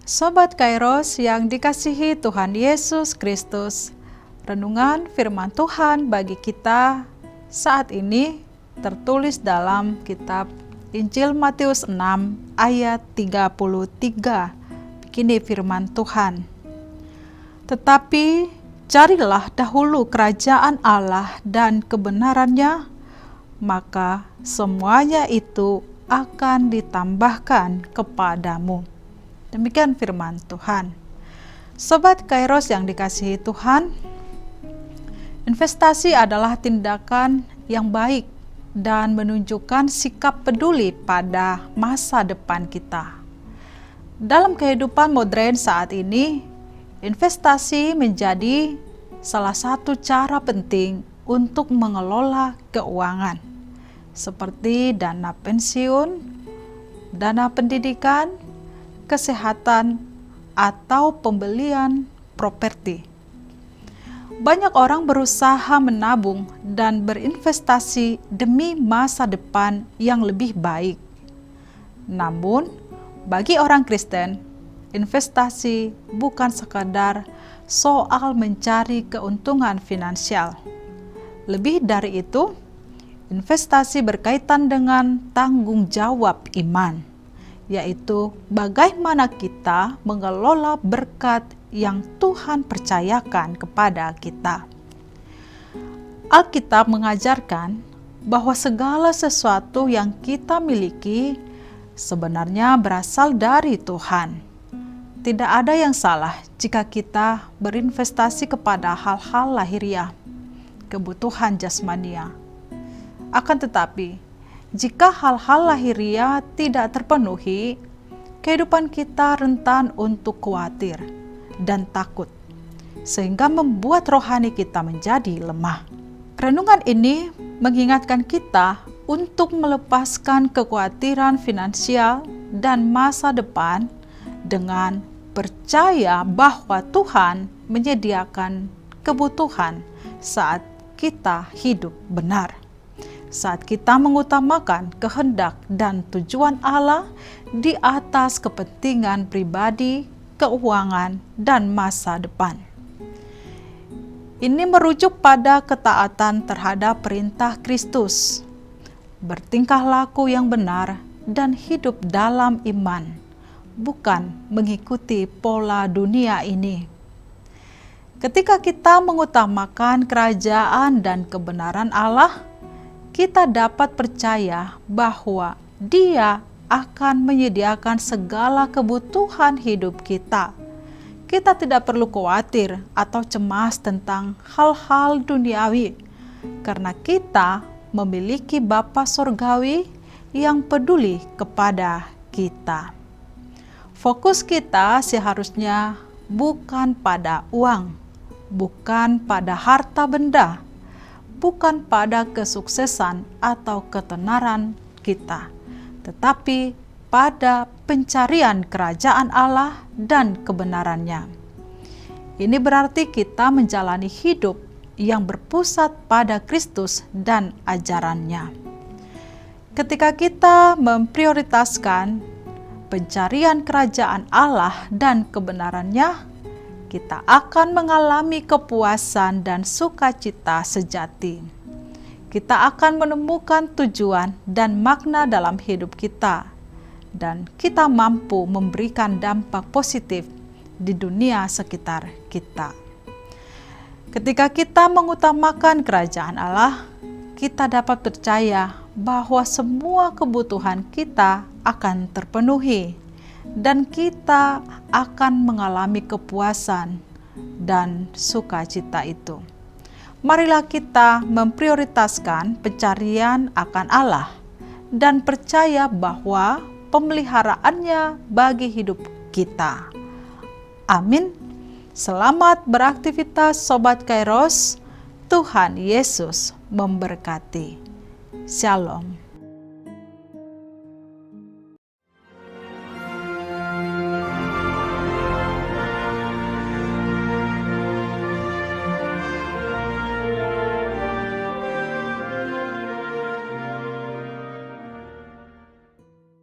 Sobat Kairos yang dikasihi Tuhan Yesus Kristus, renungan firman Tuhan bagi kita saat ini tertulis dalam kitab Injil Matius 6 ayat 33. Begini firman Tuhan. Tetapi carilah dahulu kerajaan Allah dan kebenarannya, maka semuanya itu akan ditambahkan kepadamu. Demikian firman Tuhan. Sobat Kairos yang dikasihi Tuhan, investasi adalah tindakan yang baik dan menunjukkan sikap peduli pada masa depan kita. Dalam kehidupan modern saat ini, investasi menjadi salah satu cara penting untuk mengelola keuangan, seperti dana pensiun, dana pendidikan, kesehatan, atau pembelian properti. Banyak orang berusaha menabung dan berinvestasi demi masa depan yang lebih baik. Namun, bagi orang Kristen, investasi bukan sekadar soal mencari keuntungan finansial. Lebih dari itu, investasi berkaitan dengan tanggung jawab iman, yaitu bagaimana kita mengelola berkat yang Tuhan percayakan kepada kita. Alkitab mengajarkan bahwa segala sesuatu yang kita miliki sebenarnya berasal dari Tuhan. Tidak ada yang salah jika kita berinvestasi kepada hal-hal lahiriah, kebutuhan jasmania. Akan tetapi, jika hal-hal lahiriah tidak terpenuhi, kehidupan kita rentan untuk khawatir dan takut, sehingga membuat rohani kita menjadi lemah. Renungan ini mengingatkan kita untuk melepaskan kekhawatiran finansial dan masa depan dengan percaya bahwa Tuhan menyediakan kebutuhan saat kita hidup benar. Saat kita mengutamakan kehendak dan tujuan Allah di atas kepentingan pribadi, keuangan, dan masa depan. Ini merujuk pada ketaatan terhadap perintah Kristus, bertingkah laku yang benar, dan hidup dalam iman, bukan mengikuti pola dunia ini. Ketika kita mengutamakan kerajaan dan kebenaran Allah, kita dapat percaya bahwa Dia akan menyediakan segala kebutuhan hidup kita. Kita tidak perlu khawatir atau cemas tentang hal-hal duniawi, karena kita memiliki Bapa Surgawi yang peduli kepada kita. Fokus kita seharusnya bukan pada uang, bukan pada harta benda, bukan pada kesuksesan atau ketenaran kita, tetapi pada pencarian kerajaan Allah dan kebenarannya. Ini berarti kita menjalani hidup yang berpusat pada Kristus dan ajarannya. Ketika kita memprioritaskan pencarian kerajaan Allah dan kebenarannya, kita akan mengalami kepuasan dan sukacita sejati. Kita akan menemukan tujuan dan makna dalam hidup kita, dan kita mampu memberikan dampak positif di dunia sekitar kita. Ketika kita mengutamakan kerajaan Allah, kita dapat percaya bahwa semua kebutuhan kita akan terpenuhi, dan kita akan mengalami kepuasan dan sukacita itu. Marilah kita memprioritaskan pencarian akan Allah dan percaya bahwa pemeliharaannya bagi hidup kita. Amin. Selamat beraktivitas Sobat Kairos. Tuhan Yesus memberkati. Shalom.